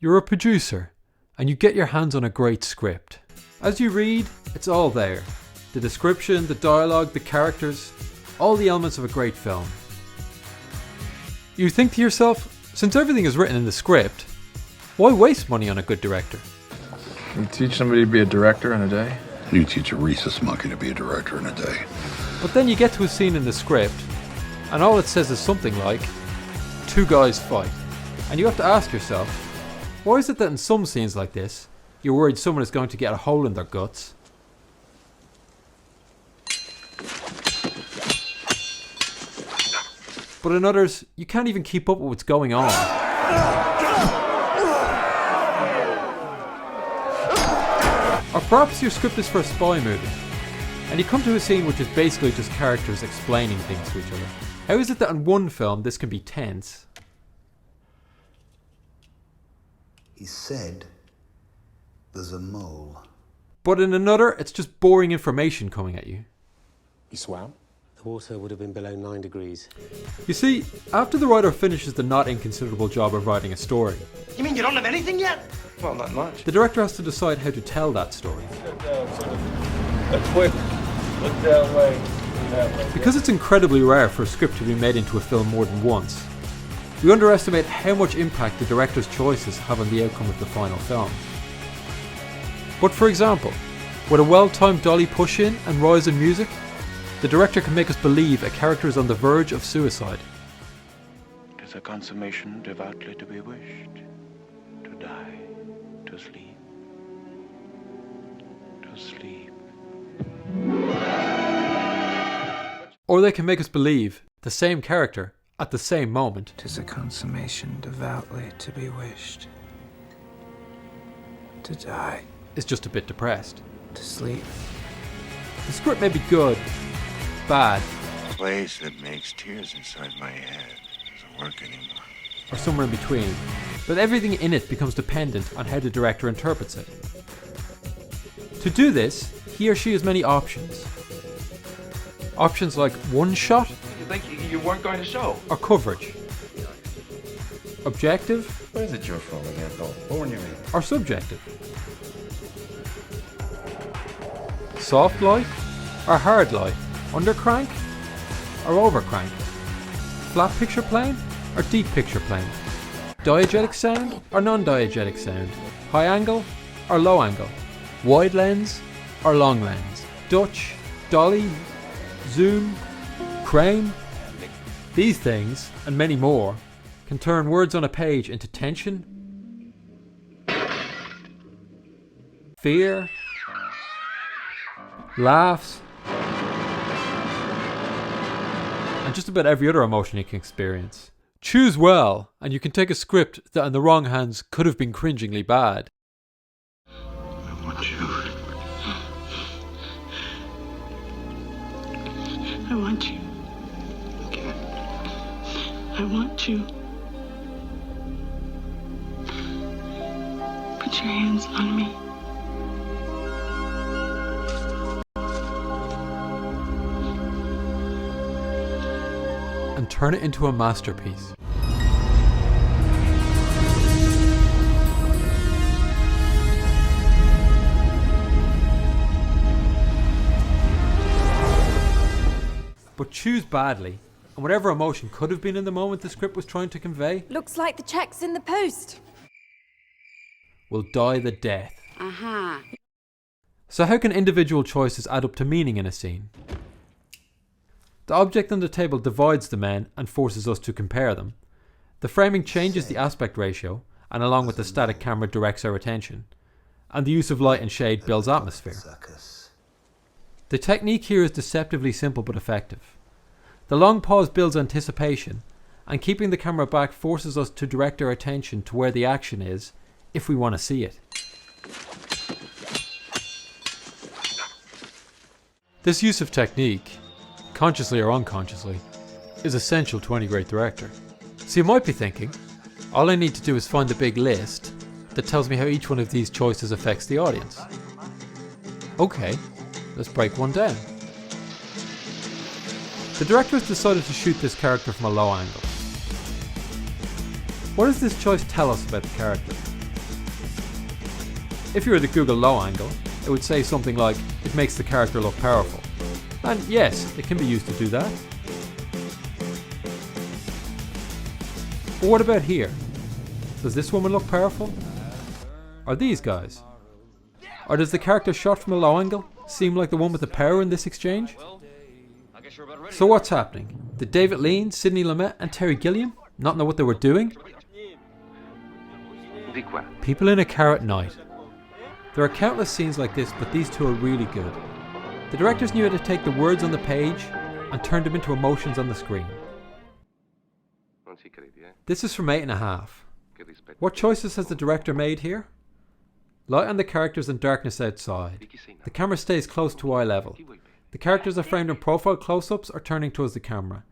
You're a producer, and you get your hands on a great script. As you read, it's all there. The description, the dialogue, the characters, all the elements of a great film. You think to yourself, since everything is written in the script, why waste money on a good director? You teach somebody to be a director in a day? You teach a rhesus monkey to be a director in a day. But then you get to a scene in the script, and all it says is something like, 2 guys fight. And you have to ask yourself, why is it that in some scenes like this, you're worried someone is going to get a hole in their guts? But in others, you can't even keep up with what's going on. Or perhaps your script is for a spy movie, and you come to a scene which is basically just characters explaining things to each other. How is it that in one film this can be tense? He said, there's a mole. But in another, it's just boring information coming at you. You swam? The water would have been below 9 degrees. You see, after the writer finishes the not inconsiderable job of writing a story, You mean you don't have anything yet? Well, not much. the director has to decide how to tell that story. A quick look that way. Because it's incredibly rare for a script to be made into a film more than once, we underestimate how much impact the director's choices have on the outcome of the final film. But for example, with a well-timed dolly push-in and rise in music, the director can make us believe a character is on the verge of suicide. Tis a consummation devoutly to be wished, to die, to sleep, to sleep. Or they can make us believe the same character, at the same moment, 'Tis a consummation devoutly to be wished, to die, is just a bit depressed. to sleep. The script may be good, bad, The place that makes tears inside my head doesn't work anymore. or somewhere in between, but everything in it becomes dependent on how the director interprets it. To do this, he or she has many options. Options like one shot You think you weren't going to show? or coverage. Objective Where is it you're from again, though? Born you mean? or subjective. Soft light or hard light. Under crank or over crank. Flat picture plane or deep picture plane. Diegetic sound or non-diegetic sound. High angle or low angle. Wide lens or long lens. Dutch, dolly, zoom, crane. These things, and many more, can turn words on a page into tension, fear, laughs, and just about every other emotion you can experience. Choose well, and you can take a script that in the wrong hands could have been cringingly bad. I want you. I want you. I want you. Put your hands on me. And turn it into a masterpiece. But choose badly, and whatever emotion could have been in the moment the script was trying to convey Looks like the check's in the post. will die the death. Aha. So how can individual choices add up to meaning in a scene? The object on the table divides the men and forces us to compare them. The framing changes the aspect ratio, and along with the static camera directs our attention. And the use of light and shade builds atmosphere. The technique here is deceptively simple but effective. The long pause builds anticipation, and keeping the camera back forces us to direct our attention to where the action is, if we want to see it. This use of technique, consciously or unconsciously, is essential to any great director. So you might be thinking, all I need to do is find the big list that tells me how each one of these choices affects the audience. Okay, let's break one down. The director has decided to shoot this character from a low angle. What does this choice tell us about the character? If you were to Google low angle, it would say something like, it makes the character look powerful. And yes, it can be used to do that. But what about here? Does this woman look powerful? Or these guys? Or does the character shot from a low angle seem like the one with the power in this exchange? So what's happening? Did David Lean, Sidney Lumet and Terry Gilliam not know what they were doing? People in a Car at Night. There are countless scenes like this, but these two are really good. The directors knew how to take the words on the page and turn them into emotions on the screen. This is from 8.5. What choices has the director made here? Light on the characters and darkness outside. The camera stays close to eye level. The characters are framed in profile close-ups or turning towards the camera.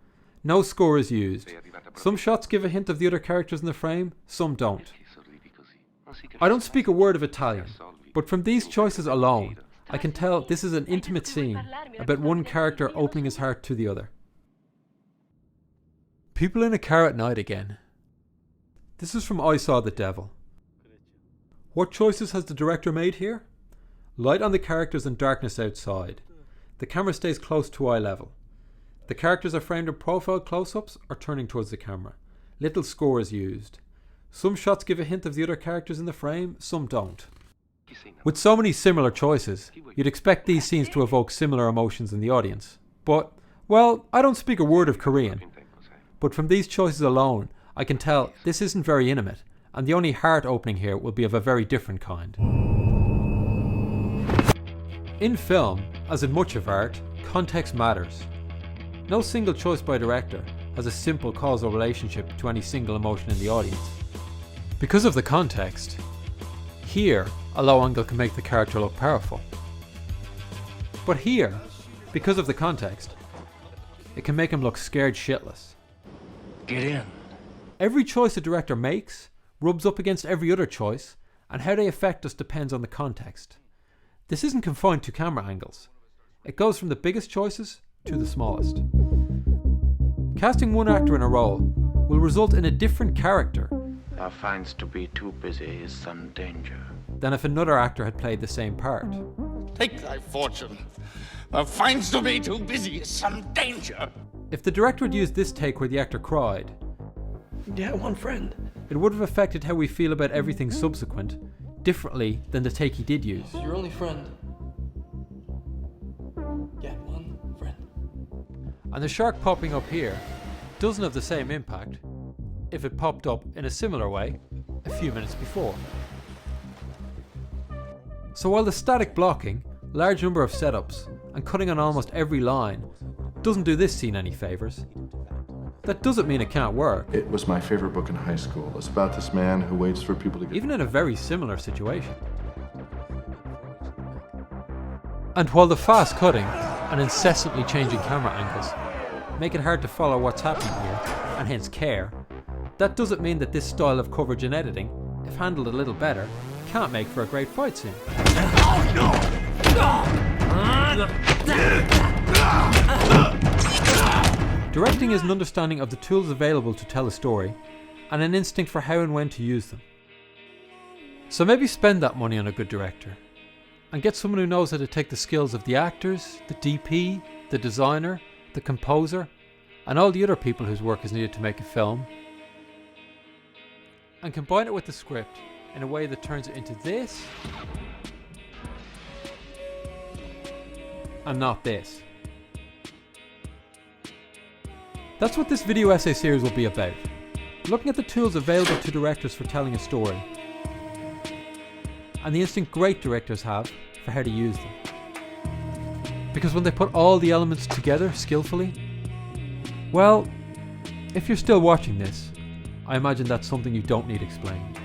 No score is used. Some shots give a hint of the other characters in the frame, some don't. I don't speak a word of Italian, but from these choices alone, I can tell this is an intimate scene about one character opening his heart to the other. People in a Car at Night again. This is from I Saw the Devil. What choices has the director made here? Light on the characters and darkness outside. The camera stays close to eye level. The characters are framed in profile close-ups or turning towards the camera. Little score is used. Some shots give a hint of the other characters in the frame, some don't. With so many similar choices, you'd expect these scenes to evoke similar emotions in the audience. But, well, I don't speak a word of Korean. But from these choices alone, I can tell this isn't very intimate, and the only heart opening here will be of a very different kind. In film, as in much of art, context matters. No single choice by a director has a simple causal relationship to any single emotion in the audience. Because of the context, here, a low angle can make the character look powerful. But here, because of the context, it can make him look scared shitless. Get in. Every choice a director makes rubs up against every other choice, and how they affect us depends on the context. This isn't confined to camera angles. It goes from the biggest choices to the smallest. Casting one actor in a role will result in a different character Thou finds to be too busy is some danger than if another actor had played the same part. Take thy fortune. Thou finds to be too busy is some danger. If the director had used this take where the actor cried, Yeah, one friend. it would have affected how we feel about everything subsequent differently than the take he did use. Your only friend. Yeah, one friend. And the shark popping up here doesn't have the same impact if it popped up in a similar way a few minutes before. So while the static blocking, large number of setups, and cutting on almost every line doesn't do this scene any favours, that doesn't mean it can't work. It was my favorite book in high school. It's about this man who waits for people to get... Even in a very similar situation. And while the fast cutting and incessantly changing camera angles make it hard to follow what's happening here, and hence care, that doesn't mean that this style of coverage and editing, if handled a little better, can't make for a great fight scene. Directing is an understanding of the tools available to tell a story, and an instinct for how and when to use them. So maybe spend that money on a good director, and get someone who knows how to take the skills of the actors, the DP, the designer, the composer, and all the other people whose work is needed to make a film, and combine it with the script in a way that turns it into this, and not this. That's what this video essay series will be about, looking at the tools available to directors for telling a story, and the instinct great directors have for how to use them. Because when they put all the elements together skillfully, well, if you're still watching this, I imagine that's something you don't need explained.